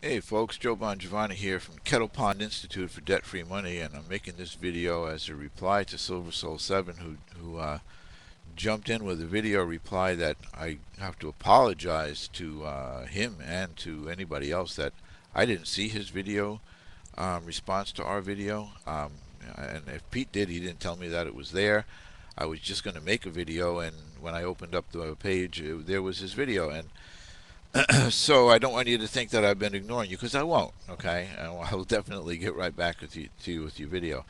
Hey folks, Joe Bongiovanni here from Kettle Pond Institute for Debt-Free Money, and I'm making this video as a reply to SilverSoul 7, who jumped in with a video reply that I have to apologize to him and to anybody else that I didn't see his video response to our video. And if Pete did, he didn't tell me that it was there. I was just going to make a video, and when I opened up the page, there was his video, and so I don't want you to think that I've been ignoring you because I won't. Okay, and I'll definitely get right back with you to you with your video.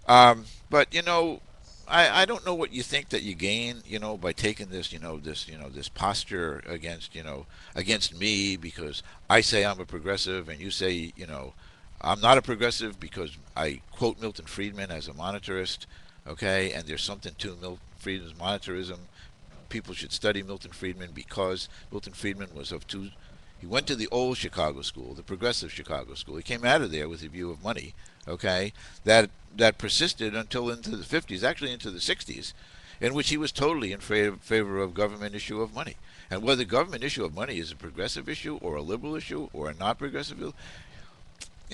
But I don't know what you think that you gain, by taking this, this posture against, against me because I say I'm a progressive and you say, I'm not a progressive because I quote Milton Friedman as a monetarist. Okay, and there's something to Milton Friedman's monetarism. People should study Milton Friedman because Milton Friedman was of two. He went to the old Chicago school, the progressive Chicago school. He came out of there with a view of money, okay, that persisted until into the 50s, actually into the 60s, in which he was totally in favor of government issue of money. And whether government issue of money is a progressive issue or a liberal issue or a non-progressive issue,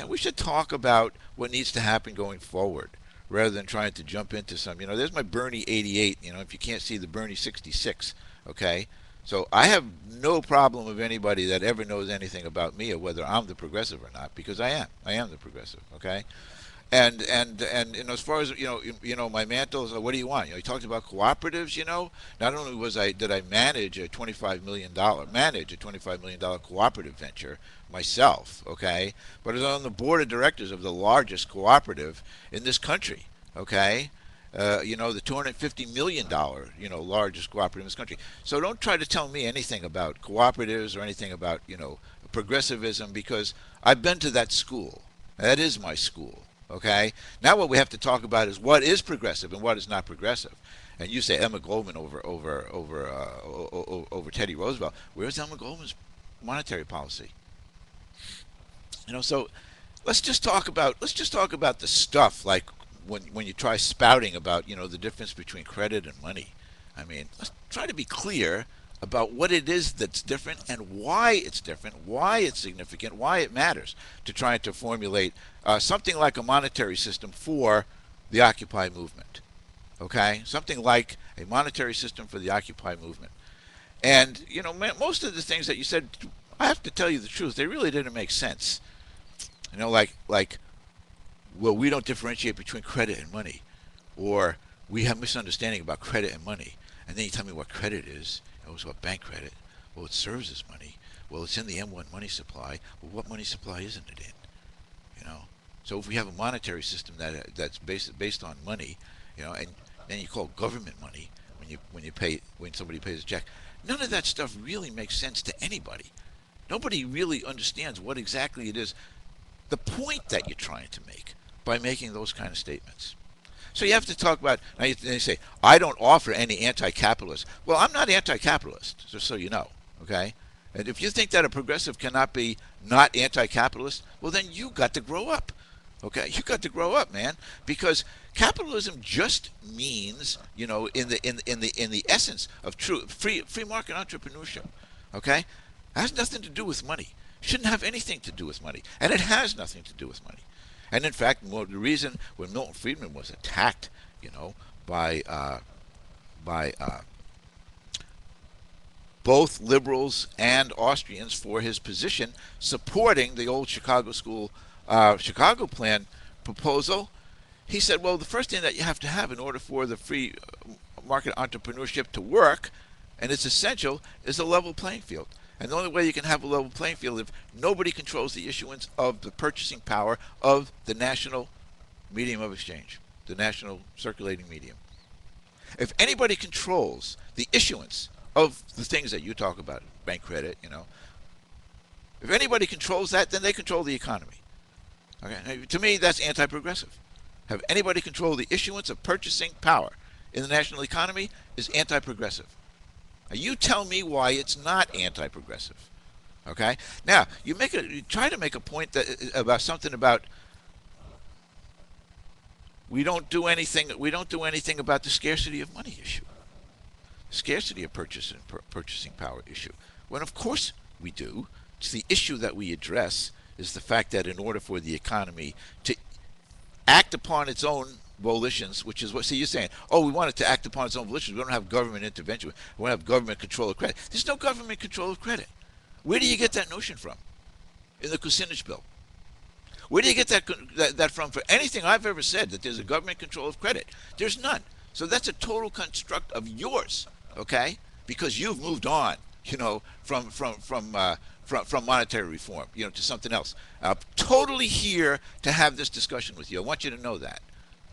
we should talk about what needs to happen going forward rather than trying to jump into some, there's my Bernie 88, if you can't see the Bernie 66, okay? So I have no problem with anybody that ever knows anything about me or whether I'm the progressive or not, because I am. I am the progressive, okay? And as far as my mantles. What do you want? He talked about cooperatives. Not only did I manage a $25 million cooperative venture myself, okay, but I was on the board of directors of the largest cooperative in this country, okay. The $250 million, largest cooperative in this country. So don't try to tell me anything about cooperatives or anything about, progressivism, because I've been to that school. That is my school. Okay. Now what we have to talk about is what is progressive and what is not progressive. And you say Emma Goldman over Teddy Roosevelt. Where's Emma Goldman's monetary policy? So let's just talk about the stuff like when you try spouting about the difference between credit and money. I mean, let's try to be clear about what it is that's different and why it's different, why it's significant, why it matters to try to formulate something like a monetary system for the Occupy movement. Okay, something like a monetary system for the Occupy movement. And most of the things that you said, I have to tell you the truth, they really didn't make sense. Like, well, we don't differentiate between credit and money, or we have misunderstanding about credit and money. And then you tell me what credit is. Oh, it's what bank credit. Well, it serves as money. Well, it's in the M1 money supply. Well, what money supply isn't it in? You know. So if we have a monetary system that's based on money, and then you call government money when somebody pays a check, none of that stuff really makes sense to anybody. Nobody really understands what exactly it is, the point that you're trying to make by making those kind of statements. So you have to talk about. Now they say I don't offer any anti-capitalist. Well, I'm not anti-capitalist, just so you know. Okay, and if you think that a progressive cannot be not anti-capitalist, well then you got to grow up. Okay, you got to grow up, man, because capitalism just means, in the essence of true free market entrepreneurship. Okay, it has nothing to do with money. Shouldn't have anything to do with money, and it has nothing to do with money. And in fact, the reason when Milton Friedman was attacked, by both liberals and Austrians for his position supporting the old Chicago school, Chicago plan proposal, he said, well, the first thing that you have to have in order for the free market entrepreneurship to work, and it's essential, is a level playing field. And the only way you can have a level playing field is if nobody controls the issuance of the purchasing power of the national medium of exchange, the national circulating medium. If anybody controls the issuance of the things that you talk about, bank credit, if anybody controls that, then they control the economy. Okay, now, to me, that's anti-progressive. Have anybody control the issuance of purchasing power in the national economy is anti-progressive. Now, you tell me why it's not anti-progressive. Okay. Now you try to make a point about something about we don't do anything. We don't do anything about the scarcity of money issue, scarcity of purchasing power issue. When of course we do. the issue that we address is the fact that in order for the economy to act upon its own volitions, which is what, see, you're saying, oh, we want it to act upon its own volitions. We don't have government intervention. We don't have government control of credit. There's no government control of credit. Where do you get that notion from? In the Kucinich bill. Where do you get that from? For anything I've ever said that there's a government control of credit, there's none. So that's a total construct of yours, okay? Because you've moved on, from monetary reform, to something else. I'm totally here to have this discussion with you. I want you to know that,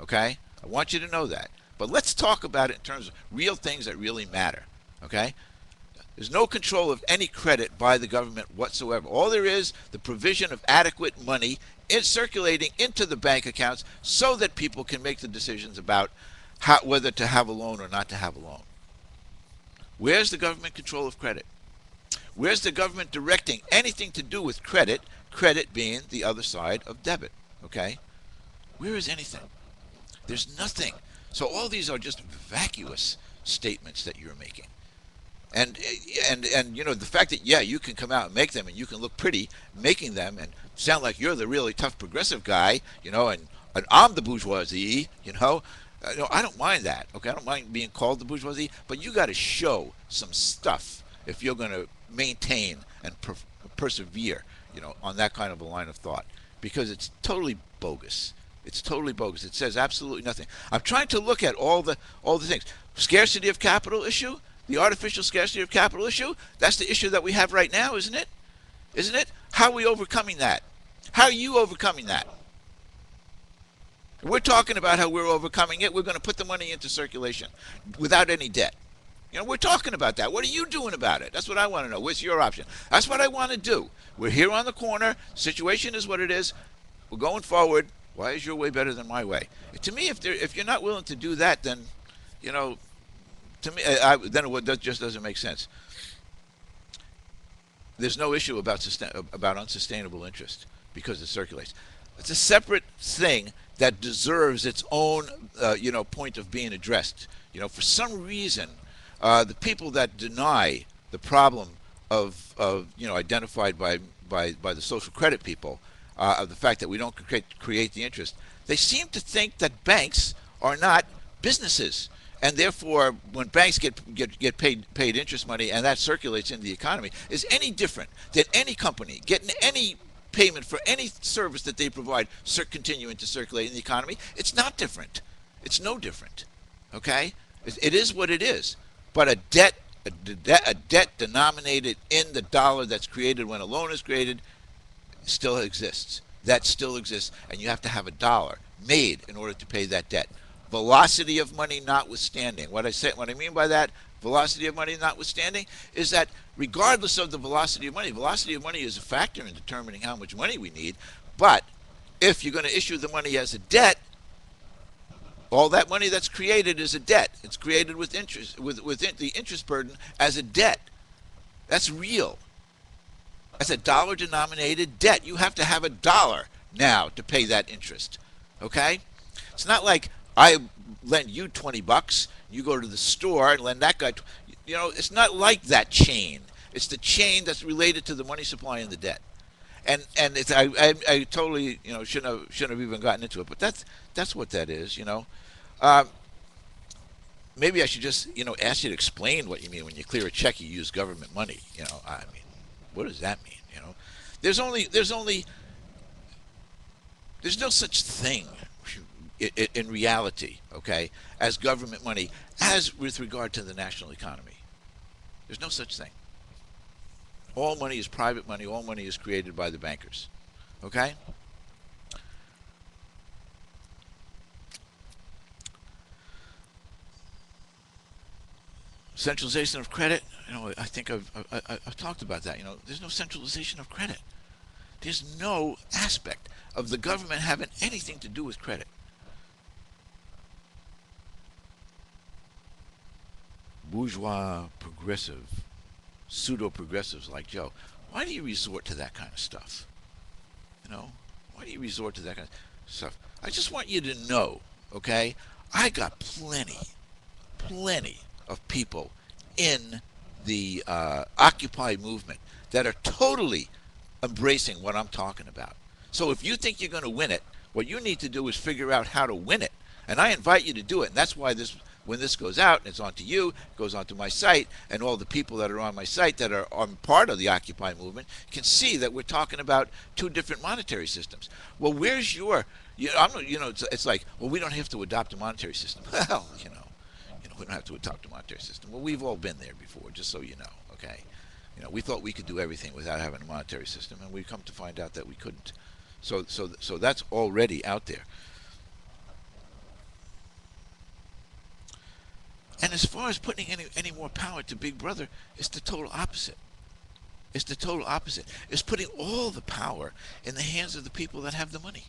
okay? I want you to know that. But let's talk about it in terms of real things that really matter, okay? There's no control of any credit by the government whatsoever. All there is, the provision of adequate money circulating into the bank accounts so that people can make the decisions about whether to have a loan or not to have a loan. Where's the government control of credit? Where's the government directing anything to do with credit, credit being the other side of debit, okay? Where is anything? There's nothing. So all these are just vacuous statements that you're making. And the fact that, yeah, you can come out and make them and you can look pretty making them and sound like you're the really tough progressive guy, and I'm the bourgeoisie, I don't mind that, okay? I don't mind being called the bourgeoisie, but you got to show some stuff if you're going to maintain and persevere, on that kind of a line of thought, because it's totally bogus. It's totally bogus. It says absolutely nothing. I'm trying to look at all the things. Scarcity of capital issue, the artificial scarcity of capital issue, that's the issue that we have right now, isn't it? Isn't it? How are we overcoming that? How are you overcoming that? We're talking about how we're overcoming it. We're going to put the money into circulation without any debt. We're talking about that. What are you doing about it? That's what I want to know. What's your option? That's what I want to do. We're here on the corner. Situation is what it is. We're going forward. Why is your way better than my way? To me, if you're not willing to do that, then, to me, then it just doesn't make sense. There's no issue about unsustainable interest because it circulates. It's a separate thing that deserves its own, point of being addressed. For some reason, the people that deny the problem of identified by the social credit people, of the fact that we don't create the interest, they seem to think that banks are not businesses, and therefore when banks get paid interest money and that circulates in the economy, is any different than any company getting any payment for any service that they provide continuing to circulate in the economy. It's not different. It's no different. Okay? It is what it is. But a debt denominated in the dollar that's created when a loan is created still exists. That still exists, and you have to have a dollar made in order to pay that debt. Velocity of money notwithstanding. What I mean by that, velocity of money notwithstanding, is that regardless of the velocity of money is a factor in determining how much money we need. But if you're going to issue the money as a debt, all that money that's created is a debt. It's created with interest, with the interest burden as a debt. That's real. That's a dollar-denominated debt. You have to have a dollar now to pay that interest. Okay? It's not like I lend you $20, you go to the store and lend that guy. It's not like that chain. It's the chain that's related to the money supply and the debt. And it's I totally shouldn't have even gotten into it, but that's what that is. Maybe I should just ask you to explain what you mean when you clear a check. You use government money. What does that mean? There's no such thing in reality, okay, as government money as with regard to the national economy. There's no such thing. All money is private money. All money is created by the bankers. Okay? Centralization of credit. I think I've talked about that. There's no centralization of credit. There's no aspect of the government having anything to do with credit. Bourgeois-progressive, pseudo-progressives like Joe. Why do you resort to that kind of stuff? Why do you resort to that kind of stuff? I just want you to know, okay? I got plenty of people in the Occupy movement that are totally embracing what I'm talking about. So if you think you're going to win it, what you need to do is figure out how to win it. And I invite you to do it. And that's why when this goes out, it's onto you, it goes onto my site, and all the people that are on my site that are on part of the Occupy movement can see that we're talking about two different monetary systems. Well, where's your, it's like, well, we don't have to adopt a monetary system. Well, we don't have to adopt a monetary system. Well, we've all been there before, just so you know, okay? We thought we could do everything without having a monetary system, and we've come to find out that we couldn't. So that's already out there. And as far as putting any more power to Big Brother, it's the total opposite. It's the total opposite. It's putting all the power in the hands of the people that have the money.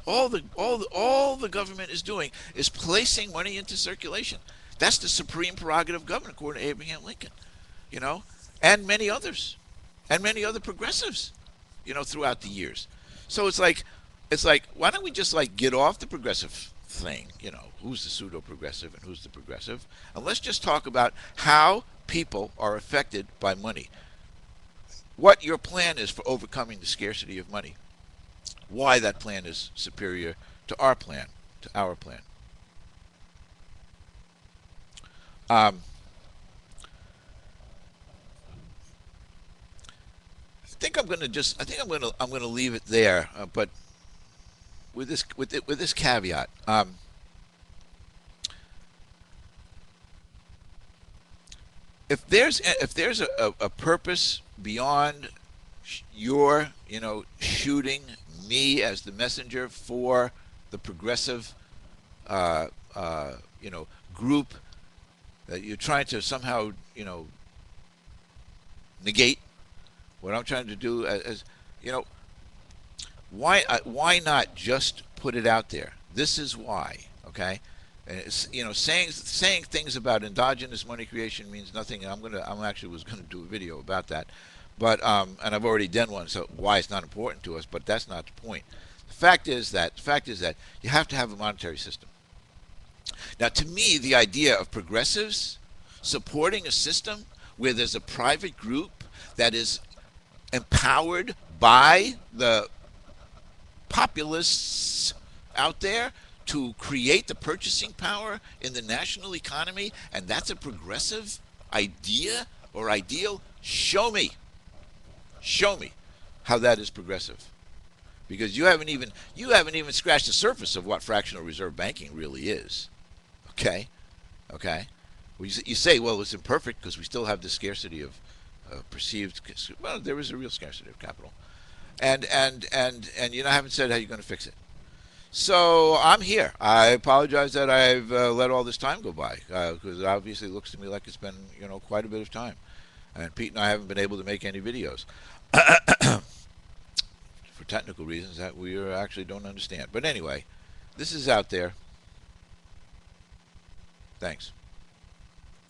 All the government is doing is placing money into circulation. That's the supreme prerogative of government, according to Abraham Lincoln. And many others, and many other progressives, throughout the years. So it's like, why don't we just like get off the progressive thing? Who's the pseudo-progressive and who's the progressive, and let's just talk about how people are affected by money. What your plan is for overcoming the scarcity of money. Why that plan is superior to our plan, Um, I think I'm gonna leave it there. But with this caveat, if there's a purpose beyond your shooting me as the messenger for the progressive uh, group that you're trying to somehow negate what I'm trying to do as why not just put it out there? This is why, okay? And it's, saying things about endogenous money creation means nothing. And I'm actually was gonna do a video about that, but and I've already done one. So why it's not important to us, but that's not the point. The fact is that you have to have a monetary system. Now, to me, the idea of progressives supporting a system where there's a private group that is empowered by the populists out there to create the purchasing power in the national economy, and that's a progressive idea or ideal. Show me how that is progressive, because you haven't even scratched the surface of what fractional reserve banking really is. Okay. Well, you say, well, it's imperfect because we still have the scarcity of perceived. Well, there is a real scarcity of capital, and haven't said how you're going to fix it. So I'm here. I apologize that I've let all this time go by, because it obviously looks to me like it's been quite a bit of time, and Pete and I haven't been able to make any videos for technical reasons that we actually don't understand. But anyway, this is out there. Thanks.